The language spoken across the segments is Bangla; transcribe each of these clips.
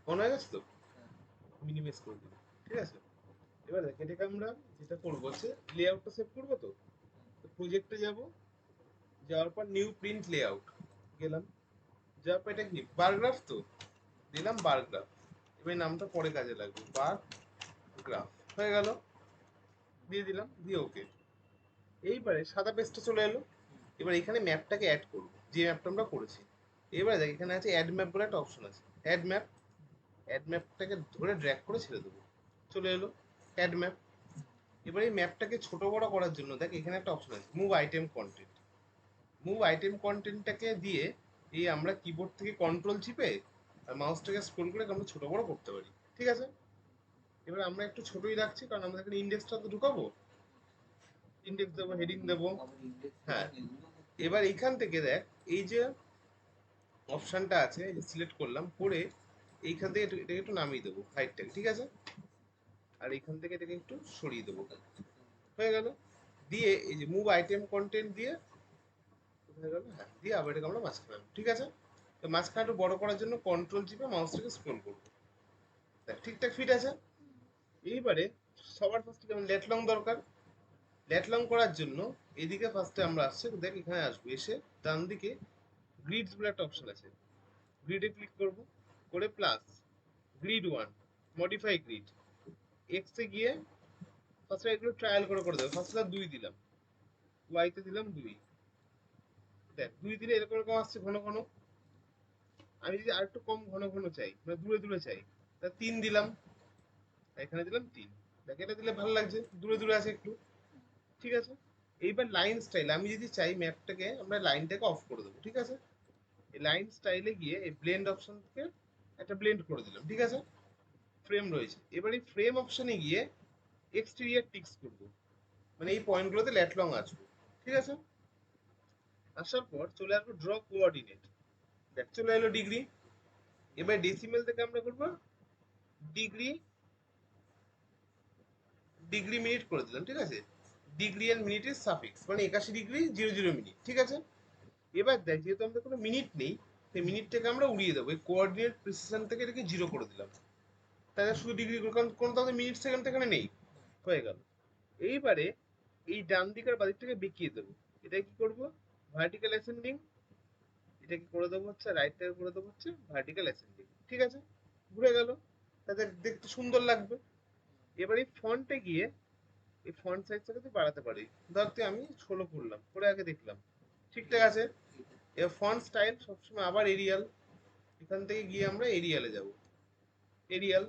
অন হয়ে গেছে তো, মিনিমাইজ করে দিলাম। ঠিক আছে, এবার দেখ এটাকে আমরা যেটা করবো হচ্ছে লেআউটটা সেভ করবো। তো প্রজেক্টে যাব, যাওয়ার পর নিউ প্রিন্ট লেআউট গেলাম, যাওয়ার পর এটা কি বার গ্রাফ, তো দিলাম বার গ্রাফ। এবার এই নামটা পরে কাজে লাগবে, বার গ্রাফ হয়ে গেল, দিয়ে দিলাম, দিয়ে ওকে। এইবারে সাদা পেজটা চলে এলো। এবার এখানে ম্যাপটাকে অ্যাড করবো, যে ম্যাপটা আমরা করেছি। এবারে দেখ এখানে আছে অ্যাড ম্যাপ বলে একটা অপশন আছে, অ্যাড ম্যাপ। অ্যাড ম্যাপটাকে ধরে ড্র্যাগ করে ছেড়ে দেবো, চলে এলো অ্যাড ম্যাপ। এবার এই ম্যাপটাকে ছোট বড় করার জন্য দেখ এখানে একটা অপশন আছে, move item content. Move item কন্টেন্টটাকে দিয়ে এই আমরা কিবোর্ড থেকে কন্ট্রোল চিপে আর মাউসটাকে স্ক্রল করে আমরা ছোট বড় করতে পারি। ঠিক আছে, এবার আমরা একটু ছোটই রাখছি কারণ আমরা এখানে ইন্ডেক্সটা তো ঢুকাবো, ইন্ডেক্স দেবো, হেডিং দেবো। হ্যাঁ, এবার এইখান থেকে দেখ এই যে অপশনটা আছে, এই যে সিলেক্ট করলাম করে এইখান থেকে এটাকে একটু নামিয়ে দেবো হাইটটাকে। ঠিক আছে, আর এইখান থেকে এটাকে একটু সরিয়ে দেবো, হয়ে গেল। দিয়ে এই যে মুভ আইটেম কন্টেন্ট দিয়ে কোথায় গেল, হ্যাঁ, দিয়ে আবার এটাকে আমরা মাঝখানে আনবো। ঠিক আছে, তো মাঝখানে একটু বড় করার জন্য কন্ট্রোল চিপে মাউসটাকে স্ক্রল করবো। দেখ ঠিকঠাক ফিট আছে। এইবারে সবার ফার্স্টে যেমন লেট লং দরকার, লেট লং করার জন্য এদিকে ফার্স্টে আমরা আসছি, দেখ এখানে আসবো, এসে ডান দিকে গ্রিডস বলে একটা অপশন আছে, গ্রিডে ক্লিক করব, করে plus grid one, modify grid, এক্সে গিয়ে ফার্স্টে এগুলো ট্রায়াল করে করে দেবো। ফার্স্টে 2 দিলাম, ওয়াইতে দিলাম 2। দেখ 2 দিলে এরকম এরকম আসছে ঘন ঘন। আমি যদি আরেকটু কম ঘন ঘন চাই, মানে দূরে দূরে চাই, তা 3 দিলাম, এখানে দিলাম 3। দেখ এটা দিলে ভালো লাগছে, দূরে দূরে আছে একটু। ঠিক আছে, এইবার লাইন স্টাইল আমি যদি চাই ম্যাপটাকে আমরা লাইনটাকে অফ করে দেবো। ঠিক আছে, এই লাইন স্টাইলে গিয়ে এই ব্লেন্ড অপশন থেকে একটা ব্লেন্ড করে দিলাম। ঠিক আছে, ফ্রেম রয়েছে, এবার এই ফ্রেম অপশনে গিয়ে এক্সটেরিয়ার টিক্স করবো, মানে এই পয়েন্টগুলোতে ল্যাট লং আসবে। ঠিক আছে, আসার পর চলে আসবো ড্র কোঅর্ডিনেট, দেখ চলে এলো ডিগ্রি। এবার ডেসিমেল থেকে আমরা করবো ডিগ্রি, ডিগ্রি মিনিট করে দিলাম। ঠিক আছে, ডিগ্রি এন্ড মিনিটের সাফিক্স মানে 81°00'। ঠিক আছে, এবার দেখ যেহেতু আমাদের কোনো মিনিট নেই, সেই মিনিটটাকে আমরা উড়িয়ে দেবো, এই কোঅর্ডিনেট প্রিসিশন থেকে এটাকে 0 করে দিলাম, তাহলে শুধু ডিগ্রি, কারণ কোনো তাহলে মিনিট সেকেন্ড এখানে নেই, হয়ে গেল। এইবারে এই ডান দিক আর বাদিকটাকে বেঁকিয়ে দেবো। এটা কি করবো, ভার্টিক্যাল অ্যাসেন্ডিং, এটাকে করে দেবো হচ্ছে রাইটটাকে করে দেবো হচ্ছে ভার্টিক্যাল অ্যাসেন্ডিং। ঠিক আছে, ঘুরে গেল, তাদের দেখতে সুন্দর লাগবে। এবার এই ফন্টে গিয়ে এই ফন্ট সাইজটাকে তুই বাড়াতে পারি, ধর তুই আমি 16 করলাম, করে আগে দেখলাম ঠিকঠাক আছে। এবার ফন্ট স্টাইল সবসময় আবার এরিয়াল, এখান থেকে গিয়ে আমরা এরিয়ালে যাব, এরিয়াল,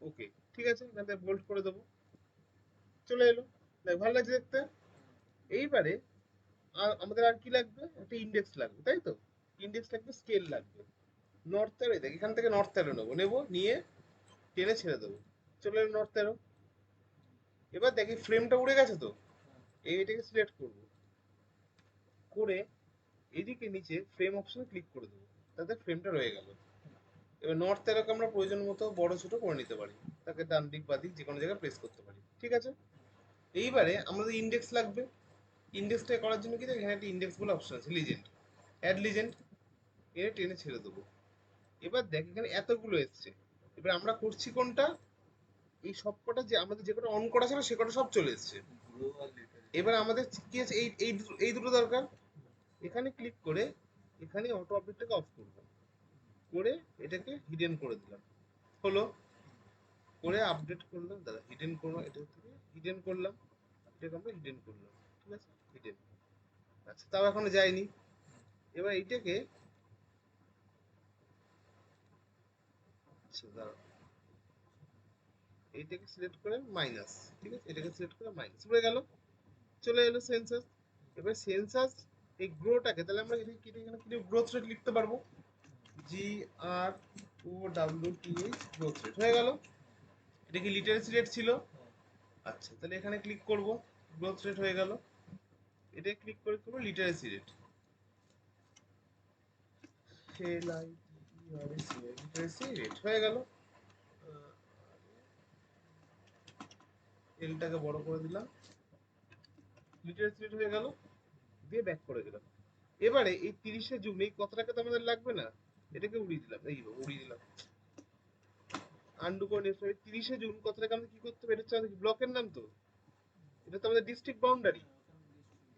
ওকে। ঠিক আছে, এখান থেকে বোল্ড করে দেবো, চলে এলো, দেখ ভালো লাগছে দেখতে। এইবারে আমাদের আর কি লাগবে, একটা ইন্ডেক্স লাগবে, তাই তো। ইন্ডেক্স লাগবে, স্কেল লাগবে, নর্থ অ্যারো। দেখ এখান থেকে নর্থ অ্যারো নেবো, নেবো নিয়ে টেনে ছেড়ে দেবো, চলে এলো নর্থ অ্যারো। এবার দেখি ফ্রেমটা উড়ে গেছে তো, এইটাকে সিলেক্ট করবো, করে এদিকে নিচে ফ্রেম অপশনে ক্লিক করে দেবো, তাতে ফ্রেমটা রয়ে গেল। এবার নর্থ অ্যারোকে আমরা প্রয়োজন মতো বড় ছোট করে নিতে পারি, তাকে ডান দিক বা দিক যে কোনো জায়গায় প্রেস করতে পারি। ঠিক আছে, এইবারে আমাদের ইন্ডেক্স লাগবে। ইন্ডেক্সটা করার জন্য কি এখানে একটা ইন্ডেক্স বলে অপশন আছে, লিজেন্ড, অ্যাড লিজেন্ড, এর টেনে ছেড়ে দেবো। এবার দেখ এখানে এতগুলো এসছে, এবার আমরা করছি কোনটা, এই সবকটা যে আমাদের যে কটা অন করা ছিল সে কটা সব চলে এসছে। এবার আমাদের কি আছে, এই দুটো দরকার। এখানে ক্লিক করে এখানে অটো আপডেটটাকে অফ করবো, করে এটাকে হিডেন করে দিলাম, হলো। করে আপডেট করলাম, দাদা হিডেন করবো, এটা থেকে হিডেন করলাম, এটাকে আমরা হিডেন করলাম। ঠিক আছে, হিডেন, আচ্ছা তাও এখনো যায়নি। এবার এইটাকে, আচ্ছা দাঁড়াও, এইটাকে সিলেক্ট করে মাইনাস, ঠিক আছে, এটাকে সিলেক্ট করে মাইনাস, উড়ে গেল, চলে এলো সেন্সাস। এবার সেন্সাস এই গ্রোটাকে তাহলে আমরা এখানে কি গ্রোথ রেট লিখতে পারবো, GROWTH, গ্রোথ রেট হয়ে গেল। এটা কি লিটারেসি রেট ছিল, আচ্ছা তাহলে এখানে ক্লিক করব, গ্রোথ রেট হয়ে গেল। এটা ক্লিক করে করবো লিটারেসি রেট, লিটারেসি রেট হয়ে গেল। এলটাকে বড় করে দিলাম, লিটারেসি রেট হয়ে গেল, দিয়ে ব্যাক করে দিলাম। এবারে এই 30-এ জুম, এই কথাটাকে তো আমাদের লাগবে না, এটাকে উড়িয়ে দিলাম, এই উড়িয়ে দিলাম। আন্ডু করে নেক্সট 30শে জুন কথাটাকে আমাদের কি করতে হবে, এটা হচ্ছে আমাদের ব্লকের নাম, তো এটা তো আমাদের ডিস্ট্রিক্ট বাউন্ডারি,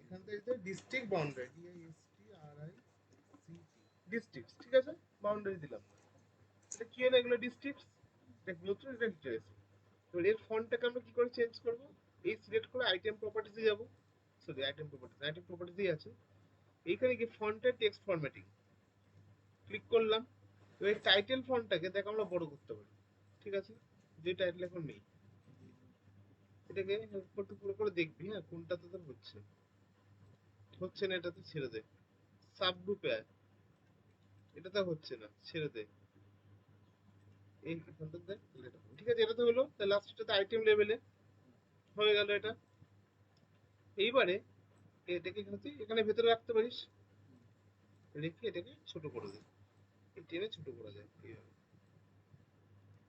এখান থেকে ডিস্ট্রিক্ট বাউন্ডারি ডিস্ট্রিক্ট, ঠিক আছে, বাউন্ডারি দিলাম। এটা কি হলো, এগুলো ডিস্ট্রিক্ট, এটা গ্রোথ রেট, এটা লিটারেসি। তো এর ফন্টটাকে আমরা কি করে চেঞ্জ করব, এই সিলেক্ট করে আইটেম প্রপার্টিজে যাব, সরি আইটেম প্রপার্টিজেই আছে, এইখানে কি ফন্টের টেক্সট ফরম্যাটিং ক্লিক করলাম। এবার টাইটেল ফন্টটাকে দেখ আমরা বড় করতে পারি, ঠিক আছে, যে টাইটেল এখন নেই, এটাকে একটু পুরো করে দেখবি, হ্যাঁ কোনটাতে তোর হচ্ছে, হচ্ছে না এটাতে ছেড়ে দে, সাব গ্রুপে আয়, এটাতে হচ্ছে না ছেড়ে দে, এই ফন্টটা দেখ, ঠিক আছে, এটা তো হলো, তাহলে লাস্টটাতে আইটেম লেভেলে হয়ে গেল এটা। এইবারে এটাকে এখানে ভেতরে রাখতে পারিস, রেখে এটাকে ছোট করে দে, এই টেনে ছোট করা যায় এইভাবে,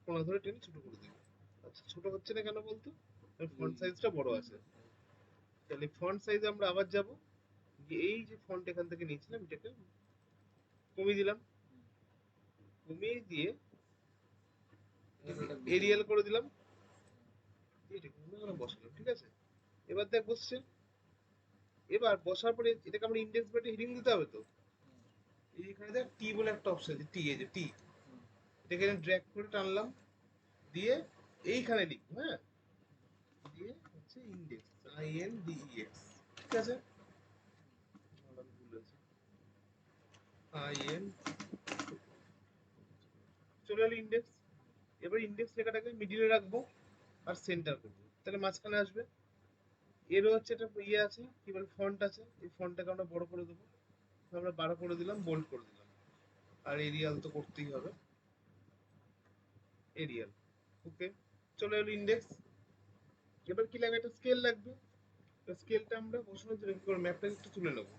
কোনা ধরে টেনে ছোট করে দিবি। আচ্ছা ছোট হচ্ছে না কেন বলতো, ফন্ট সাইজটা বড় আছে, তাহলে ফন্ট সাইজ আমরা আবার যাব, এই যে ফন্ট এখান থেকে নিয়েছিলাম এটাকে কমিয়ে দিলাম, কমিয়ে দিয়ে এরিয়াল করে দিলাম, এটাকে বসালাম, ঠিক আছে, এবার দেখ বসছে। এবার বসার পরে এটাকে আমরা ইন্ডেক্স ব্রেটে হেডিং দিতে হবে, তো এইখানে দেখ টি বলে একটা অপশন আছে, টি, এই যে টি, এটাকে ড্র্যাগ করে টানলাম, দিয়ে এইখানে লিখবো, হ্যাঁ, দিয়ে হচ্ছে ইন্ডেক্স, INDEX, ঠিক আছে, IN, চলে এলো ইন্ডেক্স। এবার ইন্ডেক্স লেখাটাকে মিডিলে রাখবো আর সেন্টার করবো, তাহলে মাঝখানে আসবে। এরও হচ্ছে একটা ইয়ে আছে, কি বলে ফন্ট আছে, এই ফন্টটাকে আমরা বড় করে দেবো, আমরা 12 করে দিলাম, বোল্ড করে দিলাম, আর এরিয়াল তো করতেই হবে, এরিয়াল, ওকে, চলে এলো ইন্ডেক্স। এবার কি লাগবে, একটা স্কেল লাগবে, স্কেলটা আমরা বসানোর জন্য কি করে ম্যাপটা একটু তুলে নেবো,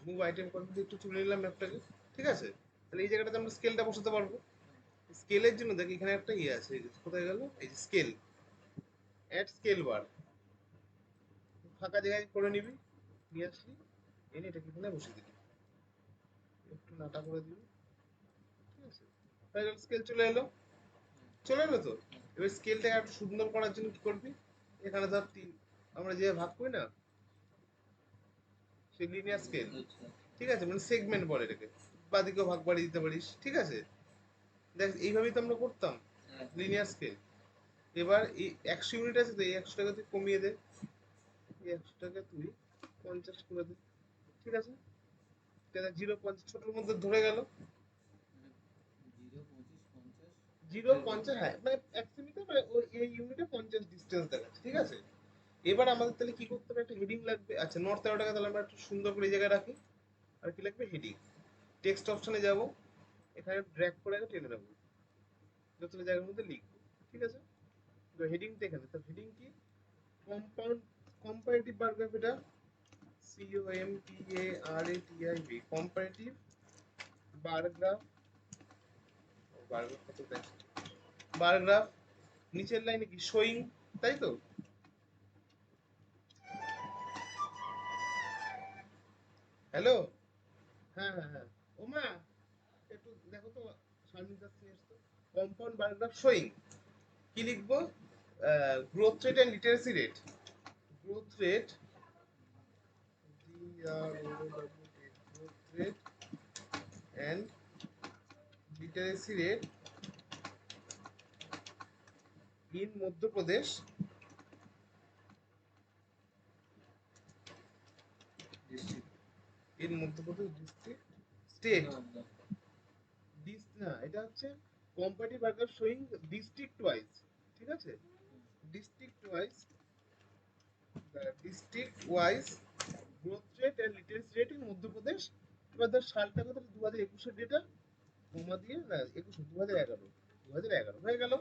মুভ আইটেম করে একটু তুলে নিলাম ম্যাপটাকে, ঠিক আছে, তাহলে এই জায়গাটাতে আমরা স্কেলটা বসাতে পারবো। স্কেলের জন্য দেখ এখানে একটা ইয়ে আছে, কোথায় গেল, এই যে স্কেল, অ্যাড স্কেল বার, ফাঁকা জায়গায় করে নিবি, নিয়ে আসলি, এনে এটাকে এখানে বসিয়ে দিবি, একটু নাটা করে দিবি, ঠিক আছে, তাহলে স্কেল চলে এলো, চলে এলো তো। এবার স্কেলটাকে একটু সুন্দর করার জন্য কি করবি, এখানে ধর আমরা যে ভাগ করি না, সেই লিনিয়ার স্কেল, ঠিক আছে, মানে সেগমেন্ট বলে এটাকে, বাদিকেও ভাগ বাড়িয়ে দিতে পারিস, ঠিক আছে, দেখ এইভাবেই তো আমরা করতাম লিনিয়ার স্কেল। এবার এই 100 ইউনিট আছে তো, এই 100টাকে তুই কমিয়ে দে, এই 100টাকে তুই 50 করে দে, ঠিক আছে, তাহলে 0.50 ছোটোর মধ্যে ধরে গেল, 0.50, হ্যাঁ মানে 1 সেমিতে মানে ওই এই ইউনিটে 50 ডিস্টেন্স দেখাচ্ছে, ঠিক আছে। এবার আমাদের তাহলে কি করতে হবে, একটা হেডিং লাগবে, আচ্ছা নর্থ 13 টাকা, তাহলে আমরা একটু সুন্দর করে এই জায়গায় রাখি, আর কি লাগবে, হেডিং, টেক্সট অপশনে যাব, এখানে ড্র্যাগ করে টেনে নেবো, যতটা জায়গার মধ্যে লিখবো, ঠিক আছে, তো হেডিংটা এখানে, তো হেডিং কি, কম্পাউন্ড কম্পারেটিভ প্যারাগ্রাফ, এটা COMPARATIV, কম্পারেটিভ প্যারাগ্রাফ, প্যারাগ্রাফ কত দেখ, প্যারাগ্রাফ, নিচের লাইনে কি শোয়িং, তাই তো, হ্যালো, হ্যাঁ হ্যাঁ হ্যাঁ, ওমা একটু দেখো তো, শারমিন দাস নিয়ে এসছো, কম্পাউন্ড প্যারাগ্রাফ শোয়িং, কি লিখবো, growth rate and literacy rate, growth rate, growth rate and literacy rate in Madhya Pradesh, in Madhya Pradesh district, state, না এটা হচ্ছে comparative paragraph showing district wise, ঠিক আছে, district wise, district wise growth rate and literacy rate in Madhya Pradesh. এবার ধর সালটা কত, 2021-এর ডেটা, কমা দিয়ে না 21, 2011, 2011 হয়ে গেল।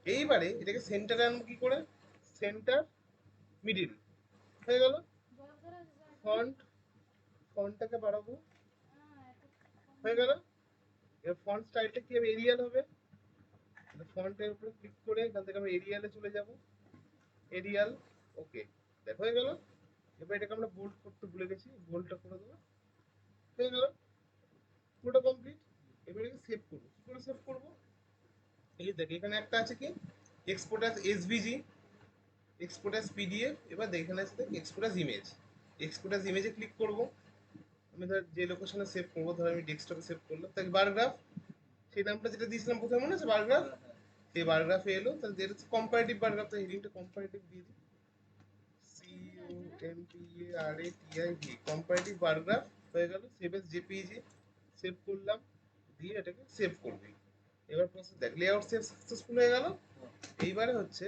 এইবারে এটাকে সেন্টারে আনবো কি করে, সেন্টার মিডিল, হয়ে গেল, ফন্ট, ফন্টটাকে বাড়াবো, হয়ে গেল। এর ফন্ট স্টাইলটা কি হবে, এরিয়াল হবে, ফন্টের উপরে ক্লিক করে এখান থেকে আমরা এরিয়ালে চলে যাব, এরিয়াল, ওকে, দেখ হয়ে গেল। এবার এটাকে আমরা বোল্ড করতে ভুলে গেছি, বোল্ডটা করে দেবো, হয়ে গেল, পুরোটা কমপ্লিট। এবারে সেভ করবো, কি করে সেভ করবো? এই দেখ এখানে একটা আছে কি export as SVG, export as PDF. এবার এখানে আছে দেখ export as image. Export as ইমেজে ক্লিক করবো। আমি ধর যে লোকেশনে সেভ করবো, ধর আমি ডেস্কটপে সেভ করলাম, তাই বার গ্রাফ, সেই নামটা যেটা দিয়েছিলাম প্রথমে মনে আছে বার গ্রাফ, সেই বার গ্রাফে এলো। তাহলে যেটা হচ্ছে কম্পারেটিভ বার গ্রাফ, তাই হেডিংটা কম্পারেটিভ দিয়ে দিই, COMPARATIV, কম্পারেটিভ বার গ্রাফ। হয়ে গেল, সেভ এস জেপিইজি, সেভ করলাম, দিয়ে এটাকে সেভ করবি। এবার প্রসেস দেখ, লেআউট সেভ সাকসেসফুল হয়ে গেল। এইবারে হচ্ছে